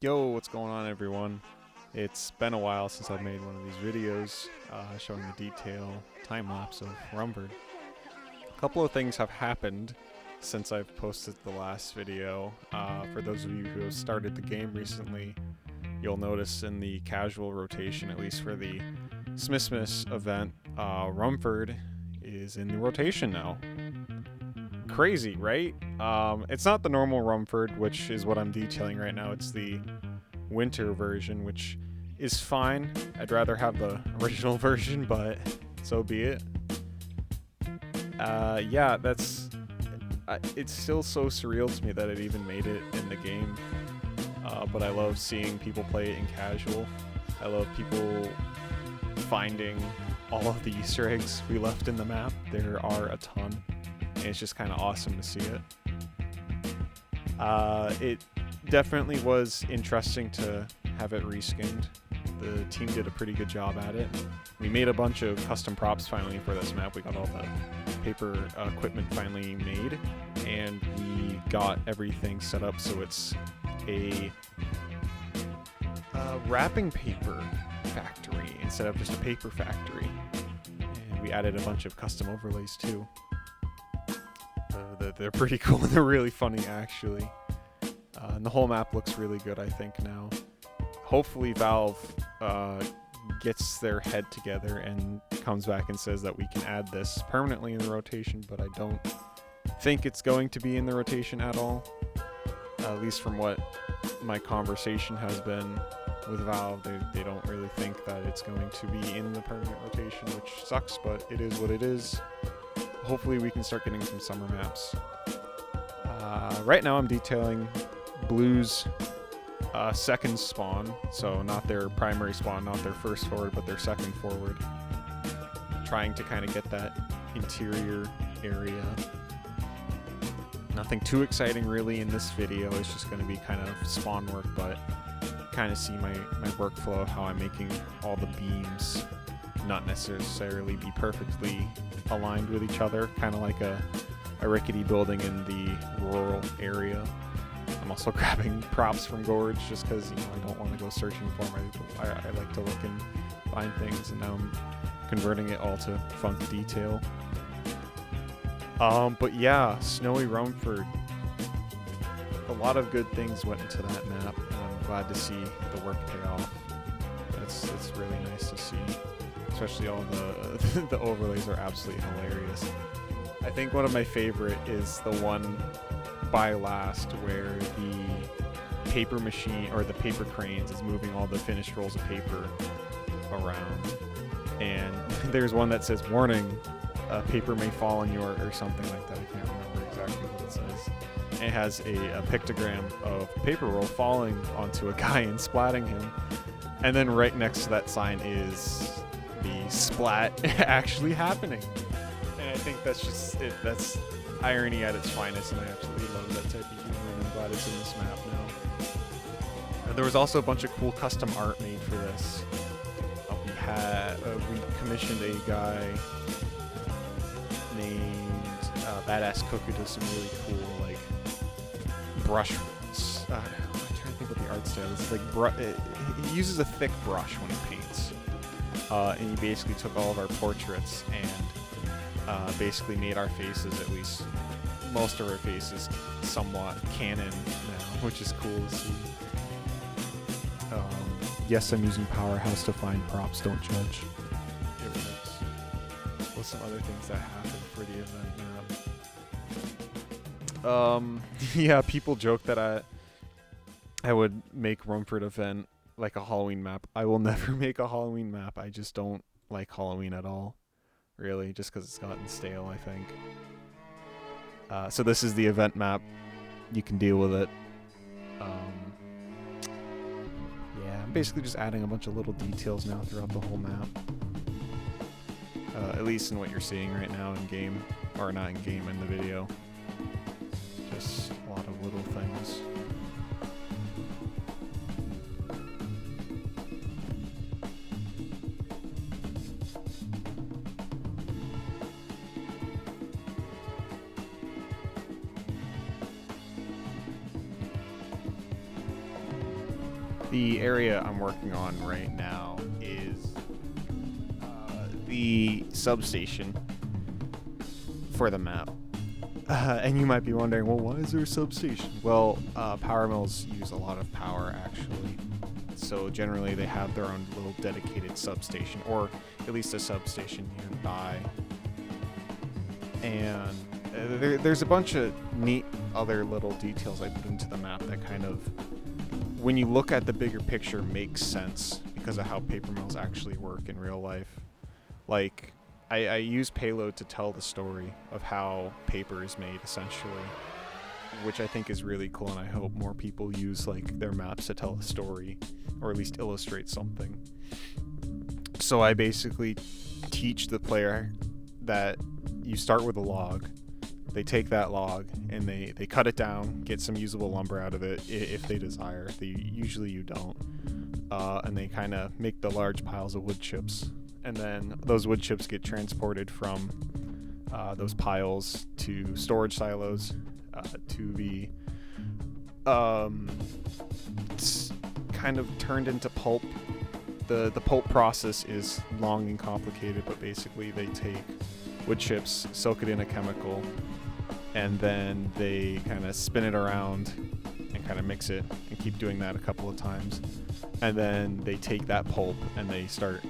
Yo, what's going on, everyone? It's been a while since I've made one of these videos showing the detail time lapse of Rumford. A couple of things have happened since I've posted the last video. For those of you who have started the game recently, you'll notice in the casual rotation, at least for the Smithmas event, Rumford is in the rotation now. Crazy, right? It's not the normal Rumford, which is what I'm detailing right now. It's the winter version, which is fine. I'd rather have the original version, but so be it. Yeah, it's still so surreal to me that it even made it in the game. But I love seeing people play it in casual. I love people finding all of the Easter eggs we left in the map. There are a ton. And it's just kind of awesome to see it. It definitely was interesting to have it reskinned. The team did a pretty good job at it. We made a bunch of custom props finally for this map. We got all the paper equipment finally made, and we got everything set up so it's a wrapping paper factory instead of just a paper factory. And we added a bunch of custom overlays too. They're pretty cool and they're really funny, actually. And the whole map looks really good, I think, now. Hopefully Valve gets their head together and comes back and says that we can add this permanently in the rotation, but I don't think it's going to be in the rotation at all. At least from what my conversation has been with Valve, they don't really think that it's going to be in the permanent rotation, which sucks, but it is what it is. Hopefully we can start getting some summer maps. Right now I'm detailing Blue's second spawn, so not their primary spawn, not their first forward, but their second forward. Trying to kind of get that interior area. Nothing too exciting really in this video, it's just going to be kind of spawn work, but kind of see my workflow of how I'm making all the beams not necessarily be perfectly aligned with each other, kind of like a rickety building in the rural area. I'm also grabbing props from Gorge just because, you know, I don't want to go searching for them. I like to look and find things, and now I'm converting it all to funk detail. But yeah, Snowy Rumford. A lot of good things went into that map, and I'm glad to see the work pay off. It's really nice to see. Especially all the overlays are absolutely hilarious. I think one of my favorite is the one by last where the paper machine or the paper cranes is moving all the finished rolls of paper around. And there's one that says, "Warning, paper may fall on your," or something like that. I can't remember exactly what it says. And it has a pictogram of paper roll falling onto a guy and splatting him. And then right next to that sign is the splat actually happening. And I think that's just it. That's irony at its finest, and I absolutely love that type of humor, and I'm glad it's in this map now. There was also a bunch of cool custom art made for this. We commissioned a guy named Badass Cook who does some really cool like brush. I'm trying to think what the art style is. It's like he uses a thick brush when he paints. And he basically took all of our portraits and basically made our faces, at least most of our faces, somewhat canon now, which is cool to see. Yes, I'm using Powerhouse to find props, don't judge. It works. With some other things that happened for the event map. Yeah, people joke that I would make Rumford event like a Halloween map. I will never make a Halloween map. I just don't like Halloween at all, really, just because it's gotten stale, I think. So this is the event map. You can deal with it. Yeah, I'm basically just adding a bunch of little details now throughout the whole map. At least in what you're seeing right now in game, or not in game, in the video. Just a lot of little things. The area I'm working on right now is the substation for the map. And you might be wondering, well, why is there a substation? Well, power mills use a lot of power, actually. So generally they have their own little dedicated substation, or at least a substation nearby. And there's a bunch of neat other little details I put into the map that kind of, when you look at the bigger picture, makes sense because of how paper mills actually work in real life. Like, I use payload to tell the story of how paper is made, essentially, which I think is really cool, and I hope more people use like their maps to tell a story, or at least illustrate something. So I basically teach the player that you start with a log, they take that log and they cut it down, get some usable lumber out of it if they desire. Usually you don't. And they kind of make the large piles of wood chips. And then those wood chips get transported from those piles to storage silos, to be kind of turned into pulp. The pulp process is long and complicated, but basically they take wood chips, soak it in a chemical, and then they kind of spin it around and kind of mix it and keep doing that a couple of times. And then they take that pulp and they start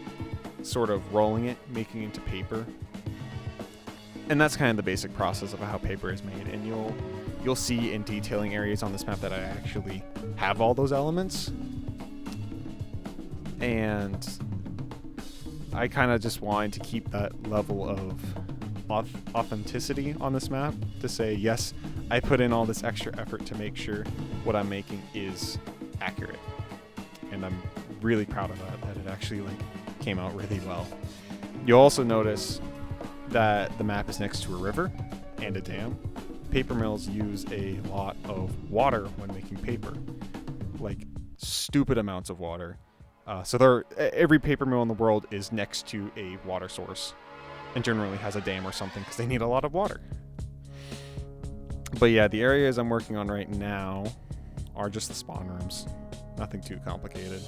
sort of rolling it, making it into paper. And that's kind of the basic process of how paper is made. And you'll see in detailing areas on this map that I actually have all those elements. And I kind of just wanted to keep that level of authenticity on this map, to say, yes, I put in all this extra effort to make sure what I'm making is accurate. And I'm really proud of that it actually came out really well. You'll also notice that the map is next to a river and a dam. Paper mills use a lot of water when making paper, like stupid amounts of water. So every paper mill in the world is next to a water source, and generally has a dam or something because they need a lot of water. But yeah, the areas I'm working on right now are just the spawn rooms. Nothing too complicated.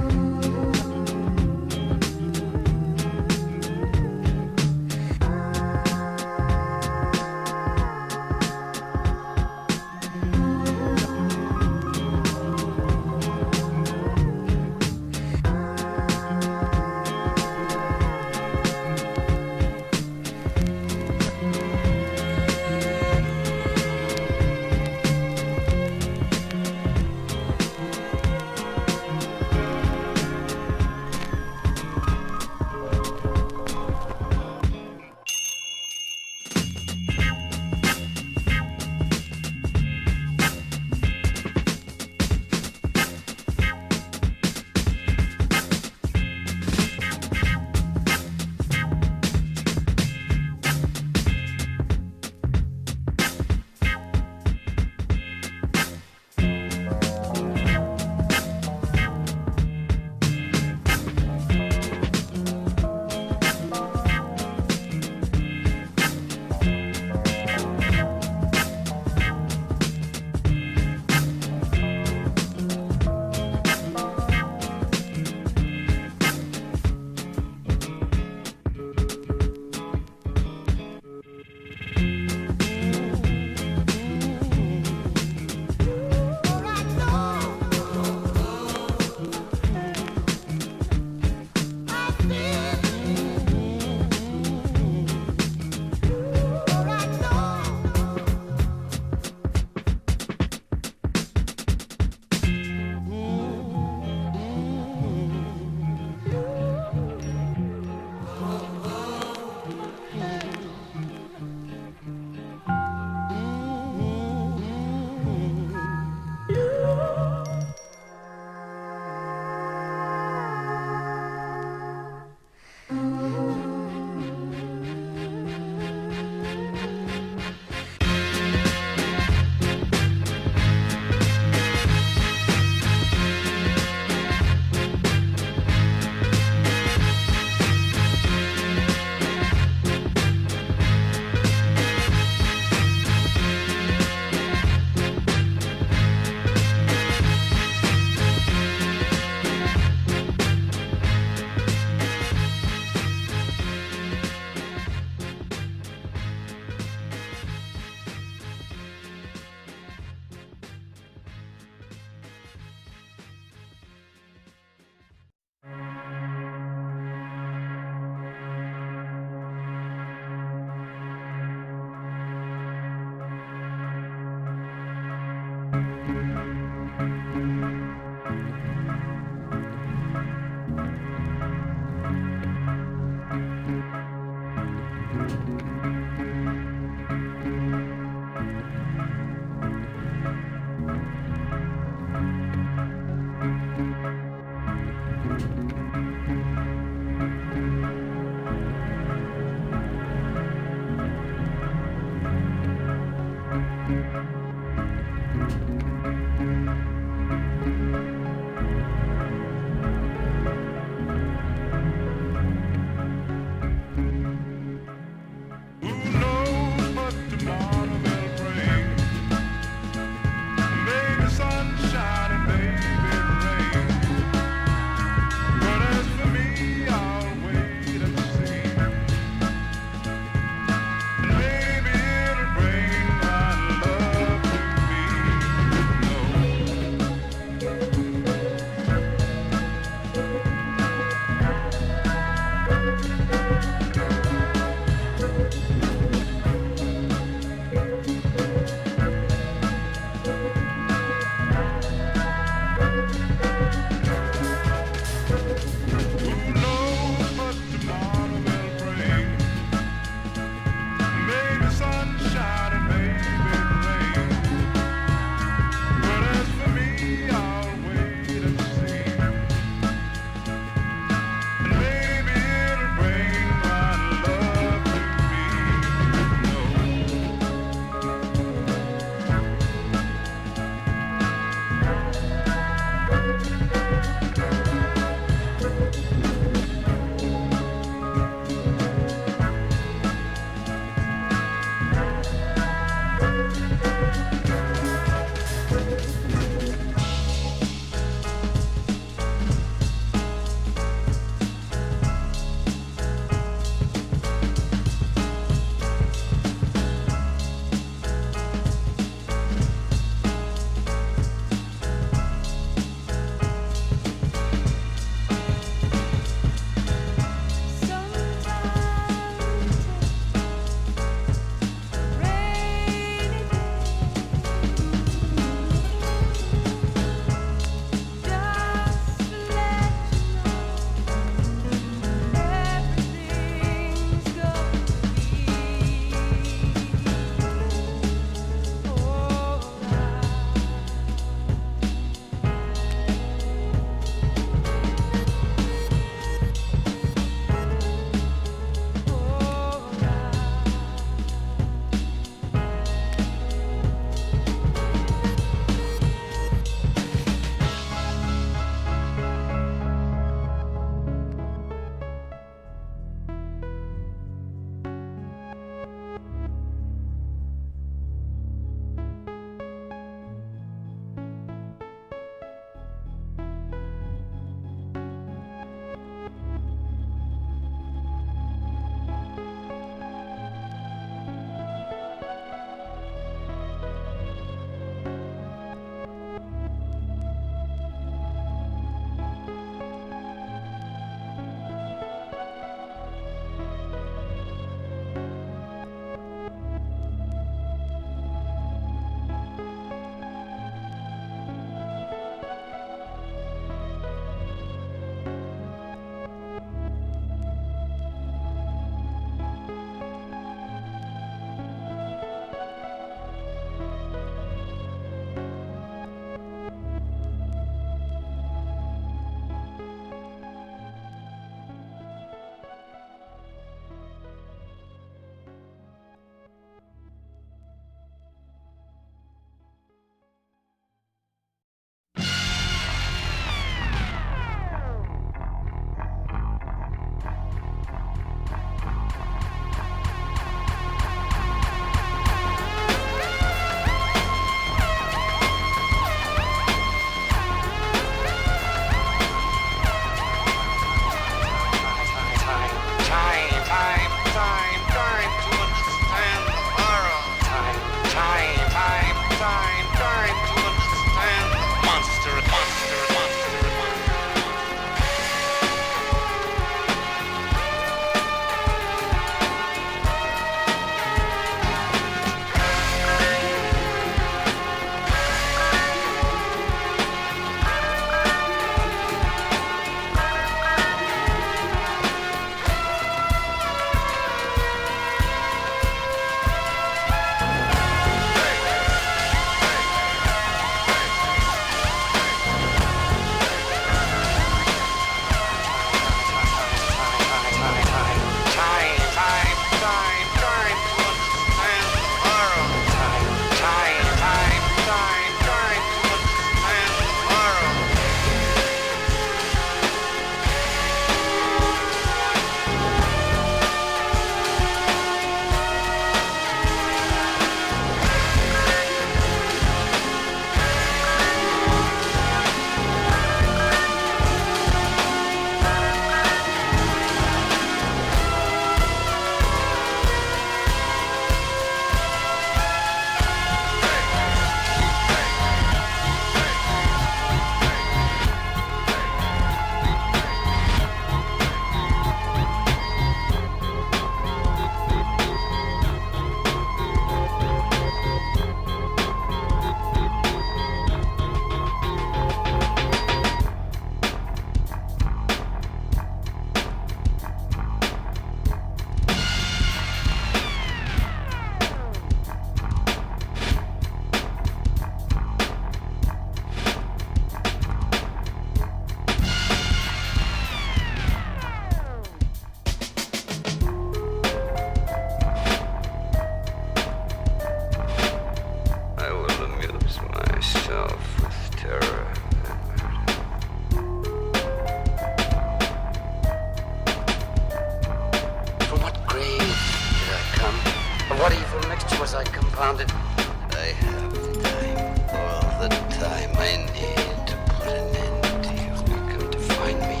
Was I compounded? I have the time, all the time I need to put an end to you. You come to find me,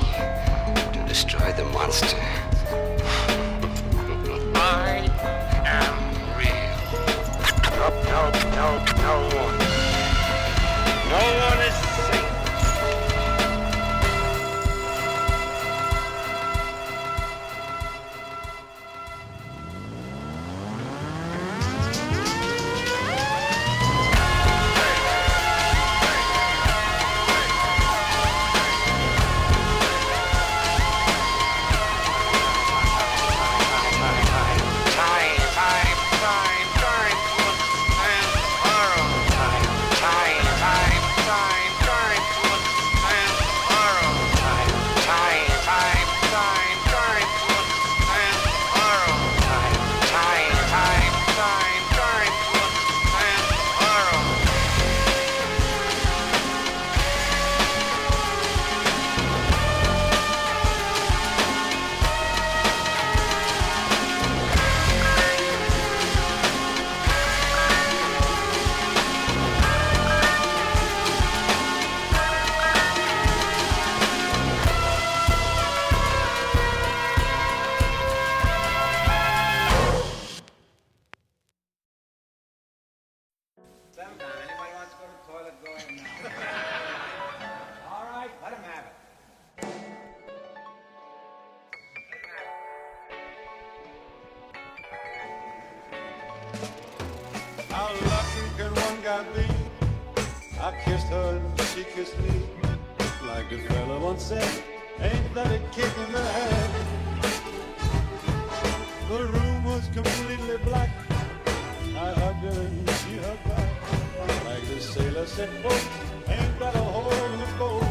to destroy the monster. I am real. No one. No one is safe. Anybody wants to go to the toilet, go ahead now. All right, let him have it. How lucky can one guy be? I kissed her and she kissed me. Like the fella once said, ain't that a kick in the head? The room was completely black. I hugged her and she hugged back. Like the sailor said, oh, ain't that a hole in the boat?